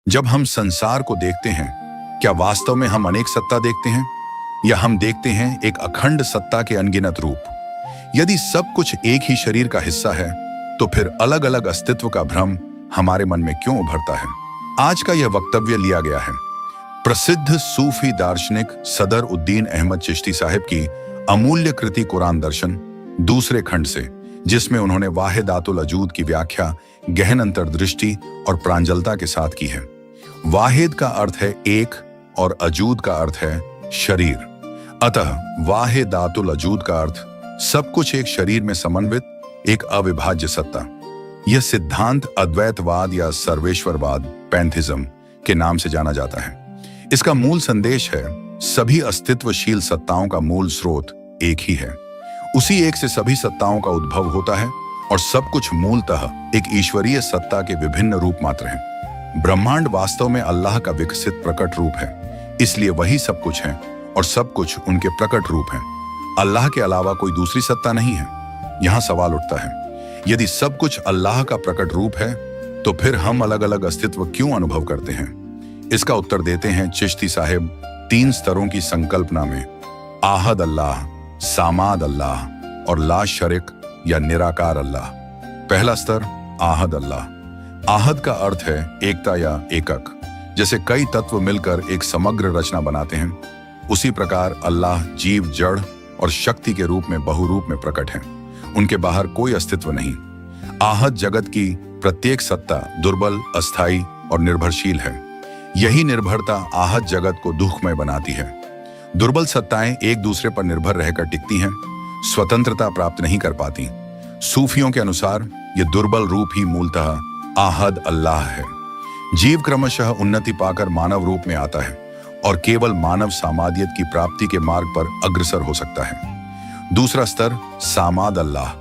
जब हम संसार को देखते हैं, क्या वास्तव में हम अनेक सत्ता देखते हैं या हम देखते हैं एक अखंड सत्ता के अनगिनत रूप? यदि सब कुछ एक ही शरीर का हिस्सा है, तो फिर अलग अलग अस्तित्व का भ्रम हमारे मन में क्यों उभरता है? आज का यह वक्तव्य लिया गया है प्रसिद्ध सूफी दार्शनिक सदर उद्दीन अहमद चिश्ती साहिब की अमूल्य कृति कुरान दर्शन दूसरे खंड से, जिसमें उन्होंने वाहिदातुल अजूद की व्याख्या गहन अंतर्दृष्टि और प्रांजलता के साथ की है। वाहिद का अर्थ है एक और अजूद का अर्थ है शरीर। अतः वाहिदातुल अजूद का अर्थ सब कुछ एक शरीर में समन्वित एक अविभाज्य सत्ता। यह सिद्धांत अद्वैतवाद या सर्वेश्वरवाद पैंथिज्म के नाम से जाना जाता है। इसका मूल संदेश है सभी अस्तित्वशील सत्ताओं का मूल स्रोत एक ही है। उसी एक से सभी सत्ताओं का उद्भव होता है और सब कुछ मूलतः एक ईश्वरीय सत्ता के विभिन्न रूप मात्र हैं। ब्रह्मांड वास्तव में अल्लाह का विकसित प्रकट रूप है, इसलिए वही सब कुछ है और सब कुछ उनके प्रकट रूप हैं। अल्लाह के अलावा कोई दूसरी सत्ता नहीं है। यहाँ सवाल उठता है, यदि सब कुछ अल्लाह का प्रकट रूप है, तो फिर हम अलग अलग अस्तित्व क्यों अनुभव करते हैं? इसका उत्तर देते हैं चिश्ती साहिब 3 स्तरों की संकल्पना में, आहद अल्लाह, सामाद अल्लाह और ला शरीक या निराकार अल्लाह। पहला स्तर आहद अल्लाह। आहद का अर्थ है एकता या एकक। जैसे कई तत्व मिलकर एक समग्र रचना बनाते हैं, उसी प्रकार अल्लाह जीव, जड़ और शक्ति के रूप में बहुरूप में प्रकट है। उनके बाहर कोई अस्तित्व नहीं। आहद जगत की प्रत्येक सत्ता दुर्बल, अस्थायी और निर्भरशील है। यही निर्भरता आहत जगत को दुखमय बनाती है। दुर्बल सत्ताएं एक दूसरे पर निर्भर रहकर टिकती हैं, स्वतंत्रता प्राप्त नहीं कर पाती। सूफियों के अनुसार यह दुर्बल रूप ही मूलतः आहद अल्लाह है। जीव क्रमशः उन्नति पाकर मानव रूप में आता है और केवल मानव सामादियत की प्राप्ति के मार्ग पर अग्रसर हो सकता है। दूसरा स्तर सामाद अल्लाह।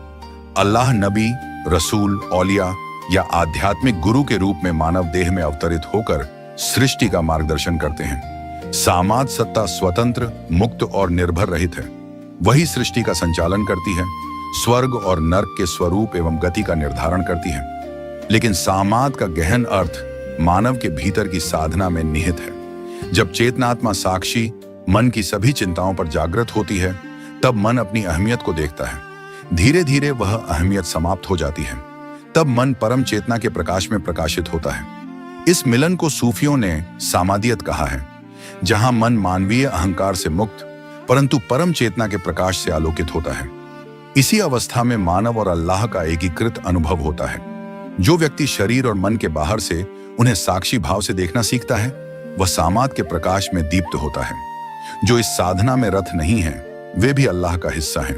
अल्लाह नबी, रसूल, औलिया या आध्यात्मिक गुरु के रूप में मानव देह में अवतरित होकर सृष्टि का मार्गदर्शन करते हैं। सामाद सत्ता स्वतंत्र, मुक्त और निर्भर रहित है। वही सृष्टि का संचालन करती है, स्वर्ग और नर्क के स्वरूप एवं गति का निर्धारण करती है। लेकिन सामाद का गहन अर्थ मानव के भीतर की साधना में निहित है। जब चेतनात्मा साक्षी मन की सभी चिंताओं पर जागृत होती है, तब मन अपनी अहमियत को देखता है। धीरे धीरे वह अहमियत समाप्त हो जाती है। तब मन परम चेतना के प्रकाश में प्रकाशित होता है। इस मिलन को सूफियों ने सामादियत कहा है, जहां मन मानवीय अहंकार से मुक्त परंतु परम चेतना के प्रकाश से आलोकित होता है। इसी अवस्था में मानव और अल्लाह का एकीकृत अनुभव होता है। जो व्यक्ति शरीर और मन के बाहर से उन्हें साक्षी भाव से देखना सीखता है, वह सामाद के प्रकाश में दीप्त होता है। जो इस साधना में रत नहीं है, वे भी अल्लाह का हिस्सा हैं,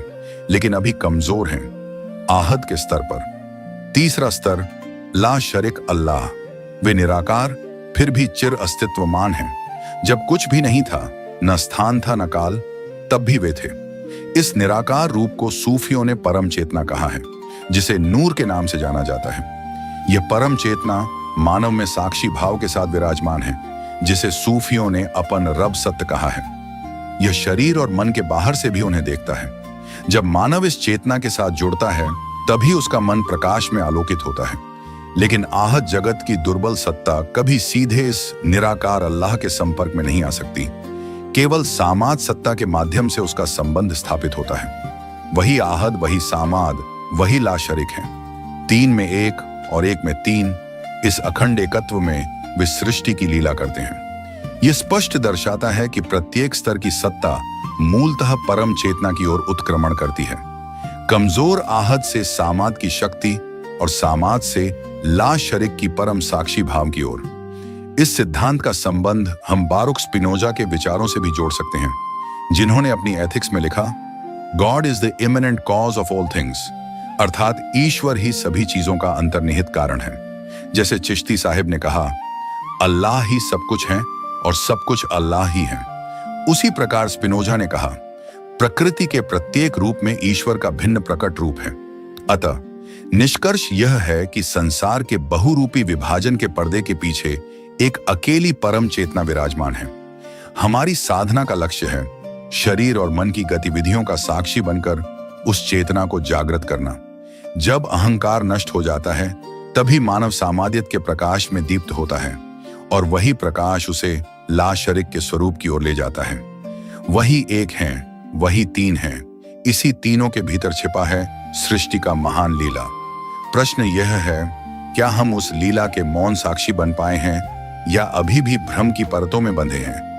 लेकिन अभी कमजोर हैं, आहद के स्तर पर। तीसरा स्तर ला शरीक अल्लाह। वे निराकार फिर भी चिर अस्तित्वमान हैं। जब कुछ भी नहीं था, न स्थान था न काल, तब भी वे थे। इस निराकार रूप को सूफियों ने परम चेतना कहा है, जिसे नूर के नाम से जाना जाता है। यह परम चेतना मानव में साक्षी भाव के साथ विराजमान है, जिसे सूफियों ने अपन रब सत्य कहा है। यह शरीर और मन के बाहर से भी उन्हें देखता है। जब मानव इस चेतना के साथ जुड़ता है, तभी उसका मन प्रकाश में आलोकित होता है। लेकिन आहत जगत की दुर्बल सत्ता कभी सीधे इस निराकार अल्लाह के संपर्क में नहीं आ सकती। केवल सामाद सत्ता के माध्यम से उसका संबंध स्थापित होता है। वही आहद, वही सामाद, वही ला शरीक है। 3 में 1 और 1 में 3, इस अखंड एकत्व में वे सृष्टि की लीला करते हैं। यह स्पष्ट दर्शाता है कि प्रत्येक स्तर की सत्ता मूलतः परम चेतना की ओर उत्क्रमण करती है। कमजोर आहद से सामाद की शक्ति और सामाद से ला शरीक की परम साक्षी भाव की ओर। इस सिद्धांत का संबंध हम बारुक स्पिनोजा के विचारों से भी जोड़ सकते हैं, जिन्होंने अपनी एथिक्स में लिखा, God is the immanent cause of all things, अर्थात ईश्वर ही सभी चीजों का अंतर्निहित कारण है। जैसे चिश्ती साहिब ने कहा, अल्लाह ही सब कुछ है और सब कुछ अल्लाह ही है, उसी प्रकार स्पिनोजा ने कहा, प्रकृति के प्रत्येक रूप में ईश्वर का भिन्न प्रकट रूप है। अतः निष्कर्ष यह है कि संसार के बहुरूपी विभाजन के पर्दे के पीछे एक अकेली परम चेतना विराजमान है। हमारी साधना का लक्ष्य है शरीर और मन की गतिविधियों का साक्षी बनकर उस चेतना को जागृत करना। जब अहंकार नष्ट हो जाता है, तभी मानव सामादियत के प्रकाश में दीप्त होता है और वही प्रकाश उसे लाशरिक के स्वरूप की ओर ले जाता है। वही एक हैं, वही तीन हैं। इसी तीनों के भीतर छिपा है सृष्टि का महान लीला। प्रश्न यह है, क्या हम उस लीला के मौन साक्षी बन पाए हैं या अभी भी भ्रम की परतों में बंधे हैं?